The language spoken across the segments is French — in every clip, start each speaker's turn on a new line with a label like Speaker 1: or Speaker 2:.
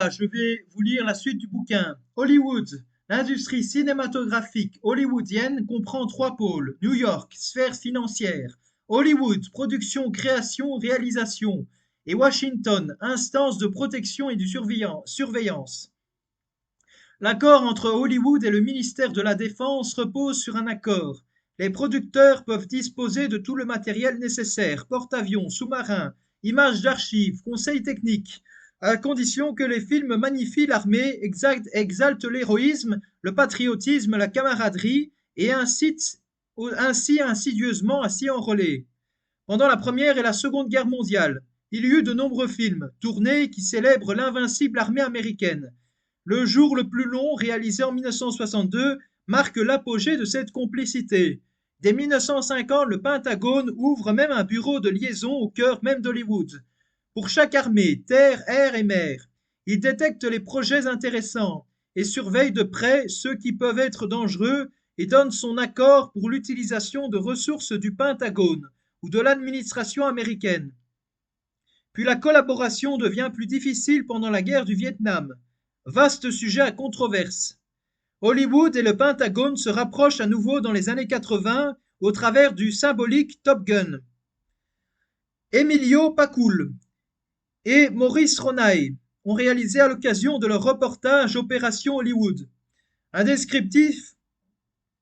Speaker 1: Je vais vous lire la suite du bouquin. Hollywood. L'industrie cinématographique hollywoodienne comprend trois pôles. New York, sphère financière. Hollywood, production, création, réalisation. Et Washington, instance de protection et de surveillance. L'accord entre Hollywood et le ministère de la Défense repose sur un accord. Les producteurs peuvent disposer de tout le matériel nécessaire, porte-avions, sous-marins, images d'archives, conseils techniques, à condition que les films magnifient l'armée, exaltent l'héroïsme, le patriotisme, la camaraderie et incitent ainsi insidieusement à s'y enrôler. Pendant la Première et la Seconde Guerre mondiale, il y eut de nombreux films tournés qui célèbrent l'invincible armée américaine. Le jour le plus long, réalisé en 1962, marque l'apogée de cette complicité. Dès 1950, le Pentagone ouvre même un bureau de liaison au cœur même d'Hollywood. Pour chaque armée, terre, air et mer, il détecte les projets intéressants et surveille de près ceux qui peuvent être dangereux et donne son accord pour l'utilisation de ressources du Pentagone ou de l'administration américaine. Puis la collaboration devient plus difficile pendant la guerre du Vietnam. Vaste sujet à controverse. Hollywood et le Pentagone se rapprochent à nouveau dans les années 80 au travers du symbolique Top Gun. Emilio Pacoul et Maurice Ronaille ont réalisé à l'occasion de leur reportage Opération Hollywood un descriptif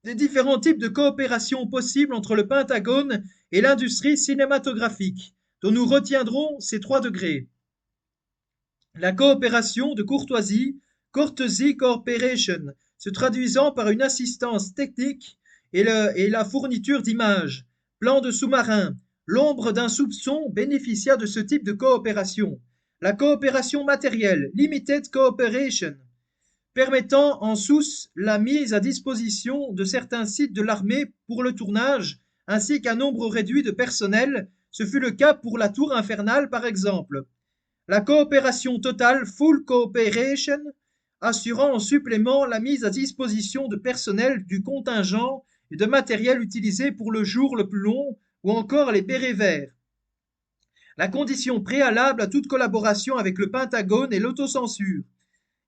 Speaker 1: des différents types de coopération possibles entre le Pentagone et l'industrie cinématographique, dont nous retiendrons ces 3 degrés. La coopération de courtoisie, courtesy cooperation, se traduisant par une assistance technique et la fourniture d'images, plans de sous-marins. L'ombre d'un soupçon bénéficia de ce type de coopération. La coopération matérielle, limited cooperation, permettant en sus la mise à disposition de certains sites de l'armée pour le tournage, ainsi qu'un nombre réduit de personnel. Ce fut le cas pour la Tour Infernale, par exemple. La coopération totale, full cooperation, assurant en supplément la mise à disposition de personnel, du contingent et de matériel utilisé pour le jour le plus long, ou encore les bérets verts. La condition préalable à toute collaboration avec le Pentagone est l'autocensure.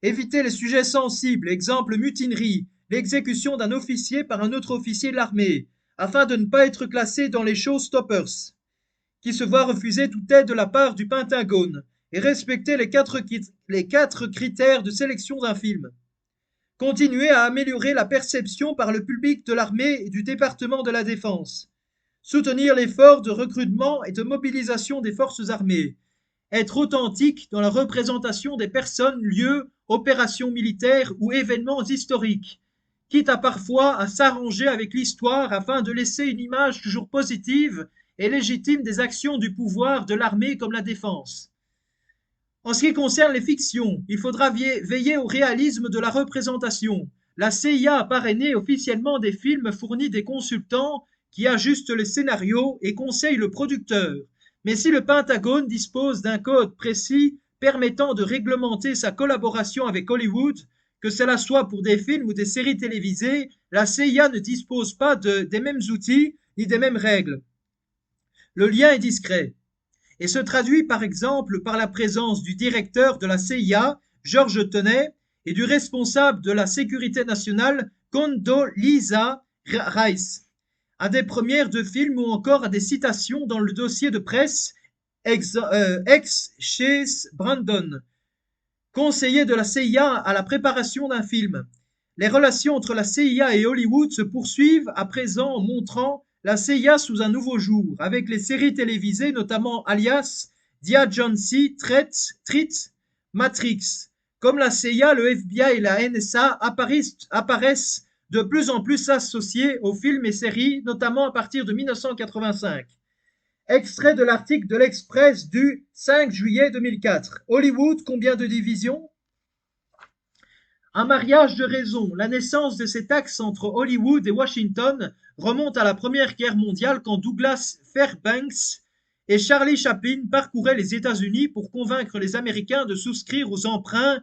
Speaker 1: Éviter les sujets sensibles, exemple mutinerie, l'exécution d'un officier par un autre officier de l'armée, afin de ne pas être classé dans les showstoppers, qui se voient refuser toute aide de la part du Pentagone, et respecter les quatre critères de sélection d'un film. Continuer à améliorer la perception par le public de l'armée et du département de la défense. Soutenir l'effort de recrutement et de mobilisation des forces armées. Être authentique dans la représentation des personnes, lieux, opérations militaires ou événements historiques, quitte à parfois à s'arranger avec l'histoire afin de laisser une image toujours positive et légitime des actions du pouvoir de l'armée comme la défense. En ce qui concerne les fictions, il faudra veiller au réalisme de la représentation. La CIA a parrainé officiellement des films fournis des consultants qui ajustent les scénarios et conseillent le producteur. Mais si le Pentagone dispose d'un code précis permettant de réglementer sa collaboration avec Hollywood, que cela soit pour des films ou des séries télévisées, la CIA ne dispose pas des mêmes outils ni des mêmes règles. Le lien est discret et se traduit par exemple par la présence du directeur de la CIA, George Tenet, et du responsable de la sécurité nationale, Condoleezza Rice, à des premières de films ou encore à des citations dans le dossier de presse Chase Brandon, conseiller de la CIA à la préparation d'un film. Les relations entre la CIA et Hollywood se poursuivent à présent en montrant la CIA sous un nouveau jour, avec les séries télévisées notamment Alias, Dia Jonesy, Treat, Matrix. Comme la CIA, le FBI et la NSA apparaissent de plus en plus associés aux films et séries, notamment à partir de 1985. Extrait de l'article de l'Express du 5 juillet 2004. Hollywood, combien de divisions? Un mariage de raison. La naissance de cet axe entre Hollywood et Washington remonte à la Première Guerre mondiale quand Douglas Fairbanks et Charlie Chaplin parcouraient les États-Unis pour convaincre les Américains de souscrire aux emprunts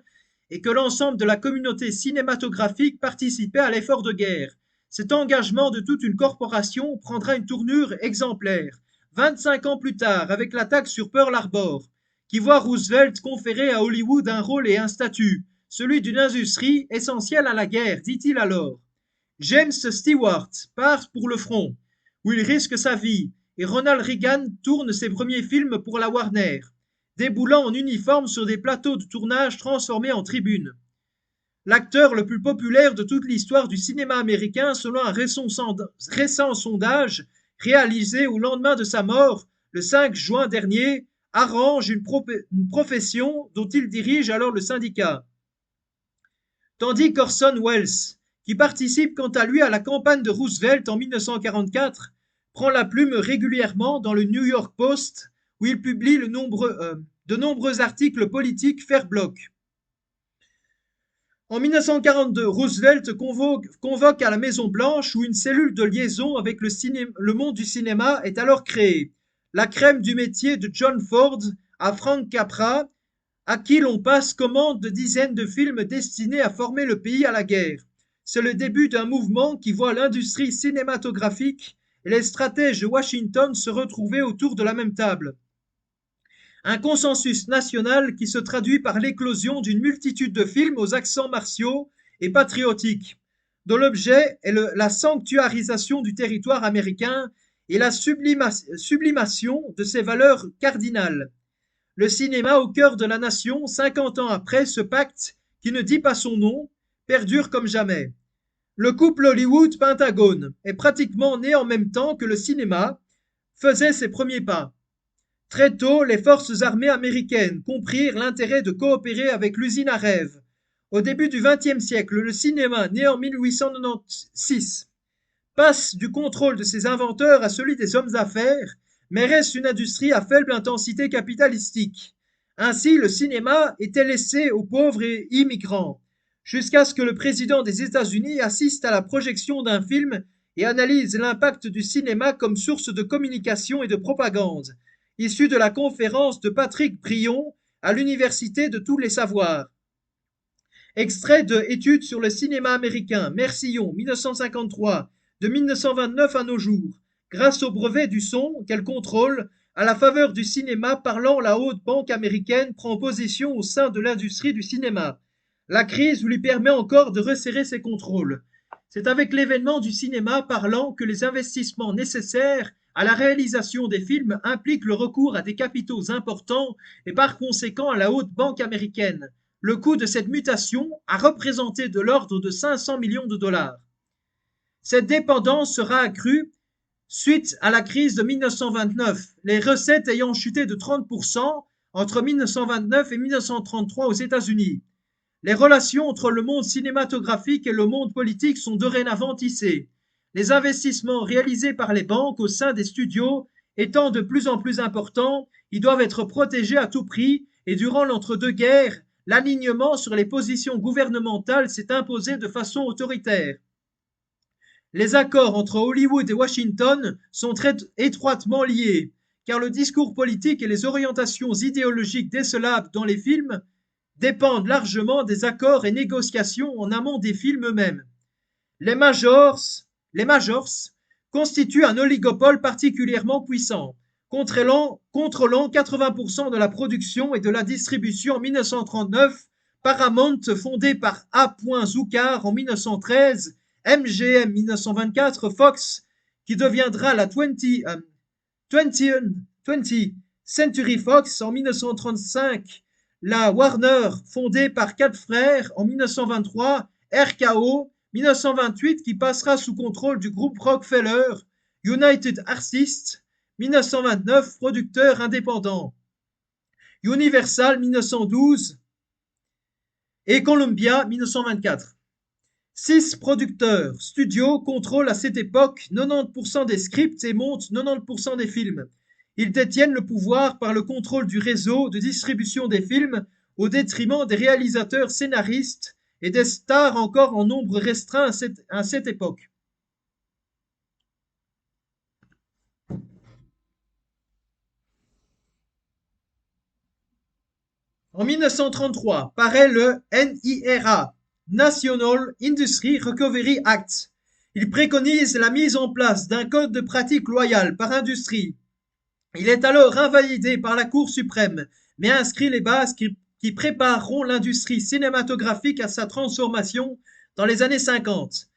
Speaker 1: et que l'ensemble de la communauté cinématographique participait à l'effort de guerre. Cet engagement de toute une corporation prendra une tournure exemplaire. 25 ans plus tard, avec l'attaque sur Pearl Harbor, qui voit Roosevelt conférer à Hollywood un rôle et un statut, celui d'une industrie essentielle à la guerre, dit-il alors. James Stewart part pour le front, où il risque sa vie, et Ronald Reagan tourne ses premiers films pour la Warner, déboulant en uniforme sur des plateaux de tournage transformés en tribunes. L'acteur le plus populaire de toute l'histoire du cinéma américain, selon un récent sondage réalisé au lendemain de sa mort, le 5 juin dernier, arrange une profession dont il dirige alors le syndicat. Tandis qu'Orson Welles, qui participe quant à lui à la campagne de Roosevelt en 1944, prend la plume régulièrement dans le New York Post, où il publie de nombreux articles politiques faire bloc. En 1942, Roosevelt convoque à la Maison-Blanche où une cellule de liaison avec le monde du cinéma est alors créée. La crème du métier de John Ford à Frank Capra, à qui l'on passe commande de dizaines de films destinés à former le pays à la guerre. C'est le début d'un mouvement qui voit l'industrie cinématographique et les stratèges de Washington se retrouver autour de la même table. Un consensus national qui se traduit par l'éclosion d'une multitude de films aux accents martiaux et patriotiques, dont l'objet est la sanctuarisation du territoire américain et la sublimation de ses valeurs cardinales. Le cinéma au cœur de la nation, 50 ans après, ce pacte, qui ne dit pas son nom, perdure comme jamais. Le couple Hollywood-Pentagone est pratiquement né en même temps que le cinéma faisait ses premiers pas. Très tôt, les forces armées américaines comprirent l'intérêt de coopérer avec l'usine à rêve. Au début du XXe siècle, le cinéma, né en 1896, passe du contrôle de ses inventeurs à celui des hommes d'affaires, mais reste une industrie à faible intensité capitalistique. Ainsi, le cinéma était laissé aux pauvres et immigrants, jusqu'à ce que le président des États-Unis assiste à la projection d'un film et analyse l'impact du cinéma comme source de communication et de propagande, issu de la conférence de Patrick Brion à l'Université de tous les savoirs. Extrait de Études sur le cinéma américain, Mercillon, 1953, de 1929 à nos jours. Grâce au brevet du son qu'elle contrôle, à la faveur du cinéma parlant, la haute banque américaine prend position au sein de l'industrie du cinéma. La crise lui permet encore de resserrer ses contrôles. C'est avec l'avènement du cinéma parlant que les investissements nécessaires à la réalisation des films impliquent le recours à des capitaux importants et par conséquent à la haute banque américaine. Le coût de cette mutation a représenté de l'ordre de 500 millions de dollars. Cette dépendance sera accrue suite à la crise de 1929, les recettes ayant chuté de 30% entre 1929 et 1933 aux États-Unis. Les relations entre le monde cinématographique et le monde politique sont dorénavant tissées. Les investissements réalisés par les banques au sein des studios étant de plus en plus importants, ils doivent être protégés à tout prix et durant l'entre-deux-guerres, l'alignement sur les positions gouvernementales s'est imposé de façon autoritaire. Les accords entre Hollywood et Washington sont très étroitement liés, car le discours politique et les orientations idéologiques décelables dans les films dépendent largement des accords et négociations en amont des films eux-mêmes. Les majors constituent un oligopole particulièrement puissant, contrôlant 80% de la production et de la distribution en 1939, Paramount fondé par A. Zucker en 1913, MGM 1924, Fox qui deviendra la 20th Century Fox en 1935, la Warner fondée par quatre frères en 1923, RKO 1928 qui passera sous contrôle du groupe Rockefeller, United Artists 1929, producteur indépendant, Universal 1912 et Columbia 1924. 6 producteurs, studios contrôlent à cette époque 90% des scripts et montent 90% des films. Ils détiennent le pouvoir par le contrôle du réseau de distribution des films au détriment des réalisateurs scénaristes et des stars encore en nombre restreint à cette époque. En 1933, paraît le NIRA, National Industry Recovery Act. Il préconise la mise en place d'un code de pratique loyale par industrie. Il est alors invalidé par la Cour suprême, mais inscrit les bases qui prépareront l'industrie cinématographique à sa transformation dans les années 50.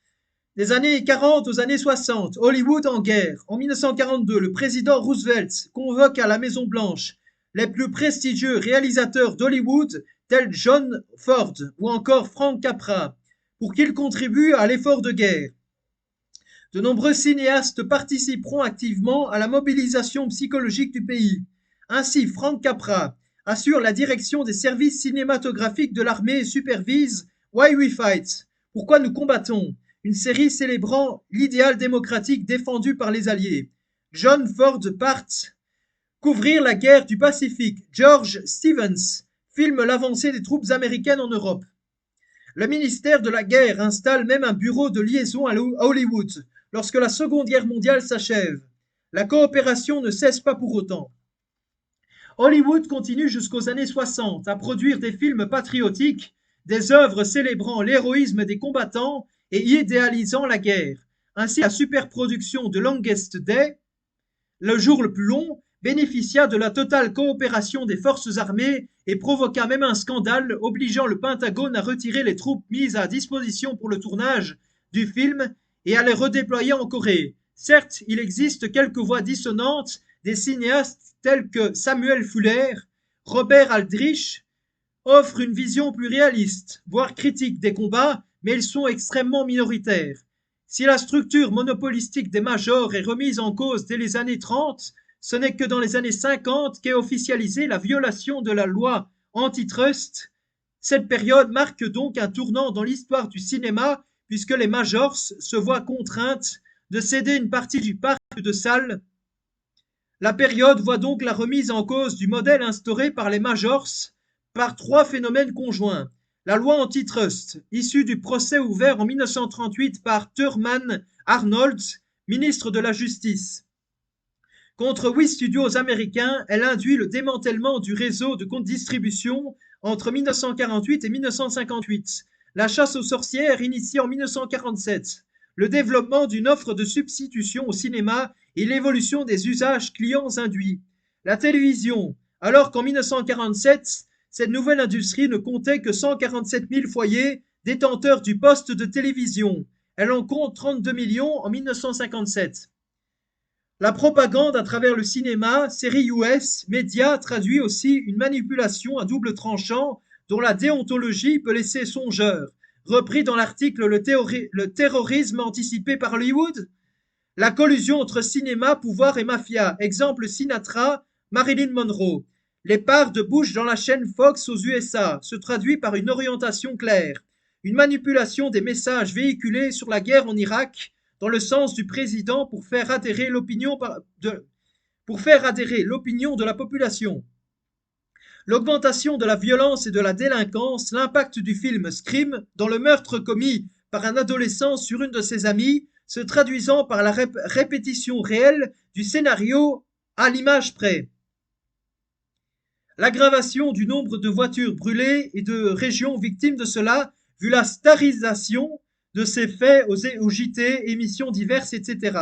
Speaker 1: Des années 40 aux années 60, Hollywood en guerre. En 1942, le président Roosevelt convoque à la Maison-Blanche les plus prestigieux réalisateurs d'Hollywood, tels John Ford ou encore Frank Capra, pour qu'ils contribuent à l'effort de guerre. De nombreux cinéastes participeront activement à la mobilisation psychologique du pays. Ainsi, Frank Capra assure la direction des services cinématographiques de l'armée et supervise Why We Fight, Pourquoi nous combattons, une série célébrant l'idéal démocratique défendu par les Alliés. John Ford part couvrir la guerre du Pacifique. George Stevens filme l'avancée des troupes américaines en Europe. Le ministère de la Guerre installe même un bureau de liaison à Hollywood lorsque la Seconde Guerre mondiale s'achève. La coopération ne cesse pas pour autant. Hollywood continue jusqu'aux années 60 à produire des films patriotiques, des œuvres célébrant l'héroïsme des combattants et idéalisant la guerre. Ainsi, la superproduction de Longest Day, Le jour le plus long, bénéficia de la totale coopération des forces armées et provoqua même un scandale obligeant le Pentagone à retirer les troupes mises à disposition pour le tournage du film et à les redéployer en Corée. Certes, il existe quelques voix dissonantes des cinéastes tels que Samuel Fuller, Robert Aldrich, offrent une vision plus réaliste, voire critique des combats, mais ils sont extrêmement minoritaires. Si la structure monopolistique des majors est remise en cause dès les années 30, ce n'est que dans les années 50 qu'est officialisée la violation de la loi antitrust. Cette période marque donc un tournant dans l'histoire du cinéma puisque les majors se voient contraintes de céder une partie du parc de salles. La période voit donc la remise en cause du modèle instauré par les majors par trois phénomènes conjoints. La loi antitrust, issue du procès ouvert en 1938 par Thurman Arnold, ministre de la Justice. Contre 8 studios américains, elle induit le démantèlement du réseau de distribution entre 1948 et 1958, la chasse aux sorcières initiée en 1947, le développement d'une offre de substitution au cinéma et l'évolution des usages clients induits. La télévision, alors qu'en 1947, cette nouvelle industrie ne comptait que 147 000 foyers détenteurs du poste de télévision. Elle en compte 32 millions en 1957. La propagande à travers le cinéma, séries US, médias traduit aussi une manipulation à double tranchant dont la déontologie peut laisser songeur. Repris dans l'article le terrorisme anticipé par Hollywood, la collusion entre cinéma, pouvoir et mafia. Exemple Sinatra, Marilyn Monroe. Les parts de Bush dans la chaîne Fox aux USA se traduit par une orientation claire, une manipulation des messages véhiculés sur la guerre en Irak dans le sens du président pour faire adhérer l'opinion de la population. L'augmentation de la violence et de la délinquance, l'impact du film Scream dans le meurtre commis par un adolescent sur une de ses amies, se traduisant par la répétition réelle du scénario à l'image près. L'aggravation du nombre de voitures brûlées et de régions victimes de cela, vu la starisation de ces faits aux JT, émissions diverses, etc.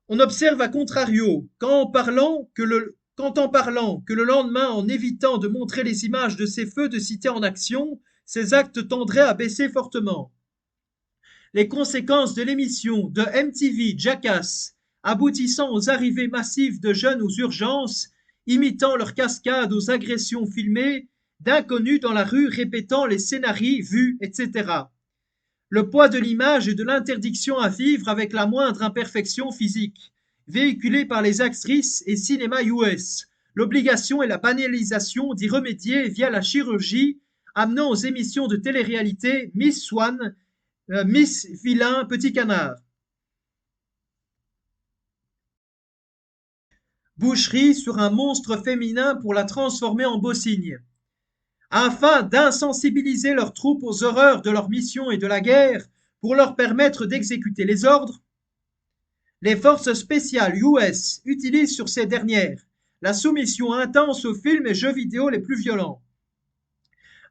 Speaker 1: On observe à contrario, qu'en parlant que le lendemain, en évitant de montrer les images de ces feux de cité en action, ces actes tendraient à baisser fortement. Les conséquences de l'émission de MTV Jackass, aboutissant aux arrivées massives de jeunes aux urgences, imitant leurs cascades aux agressions filmées, d'inconnus dans la rue répétant les scénarios vus, etc. Le poids de l'image et de l'interdiction à vivre avec la moindre imperfection physique, véhiculée par les actrices et cinéma US. L'obligation et la banalisation d'y remédier via la chirurgie, amenant aux émissions de télé-réalité Miss Swan, Miss Vilain, Petit Canard. Boucherie sur un monstre féminin pour la transformer en beau cygne. Afin d'insensibiliser leurs troupes aux horreurs de leur mission et de la guerre, pour leur permettre d'exécuter les ordres, les forces spéciales US utilisent sur ces dernières la soumission intense aux films et jeux vidéo les plus violents.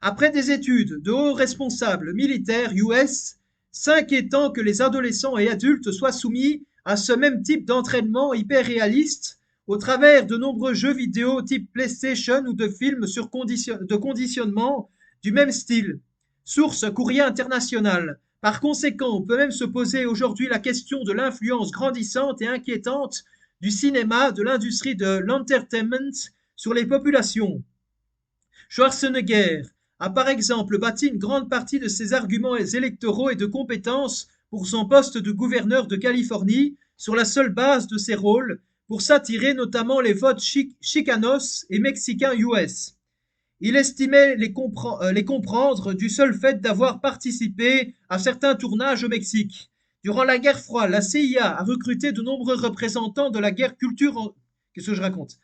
Speaker 1: Après des études de hauts responsables militaires US s'inquiétant que les adolescents et adultes soient soumis à ce même type d'entraînement hyper réaliste, au travers de nombreux jeux vidéo type PlayStation ou de films de conditionnement du même style. Source Courrier international. Par conséquent, on peut même se poser aujourd'hui la question de l'influence grandissante et inquiétante du cinéma, de l'industrie de l'entertainment sur les populations. Schwarzenegger a par exemple bâti une grande partie de ses arguments électoraux et de compétences pour son poste de gouverneur de Californie sur la seule base de ses rôles pour s'attirer notamment les votes chicanos et mexicains US. Il estimait les comprendre du seul fait d'avoir participé à certains tournages au Mexique. Durant la guerre froide, la CIA a recruté de nombreux représentants de la guerre culture. Qu'est-ce que je raconte?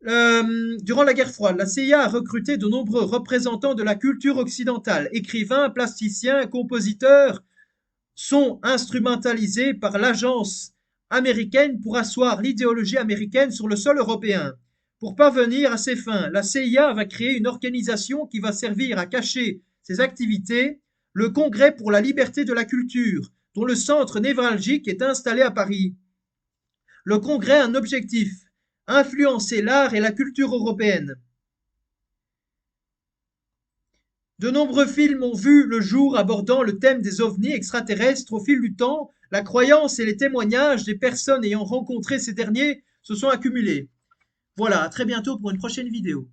Speaker 1: Durant la guerre froide, la CIA a recruté de nombreux représentants de la culture occidentale. Écrivains, plasticiens, compositeurs sont instrumentalisés par l'agence américaine pour asseoir l'idéologie américaine sur le sol européen. Pour parvenir à ces fins, la CIA va créer une organisation qui va servir à cacher ses activités, le Congrès pour la liberté de la culture, dont le centre névralgique est installé à Paris. Le Congrès a un objectif: influencer l'art et la culture européenne. De nombreux films ont vu le jour abordant le thème des ovnis extraterrestres. Au fil du temps, la croyance et les témoignages des personnes ayant rencontré ces derniers se sont accumulés. Voilà, à très bientôt pour une prochaine vidéo.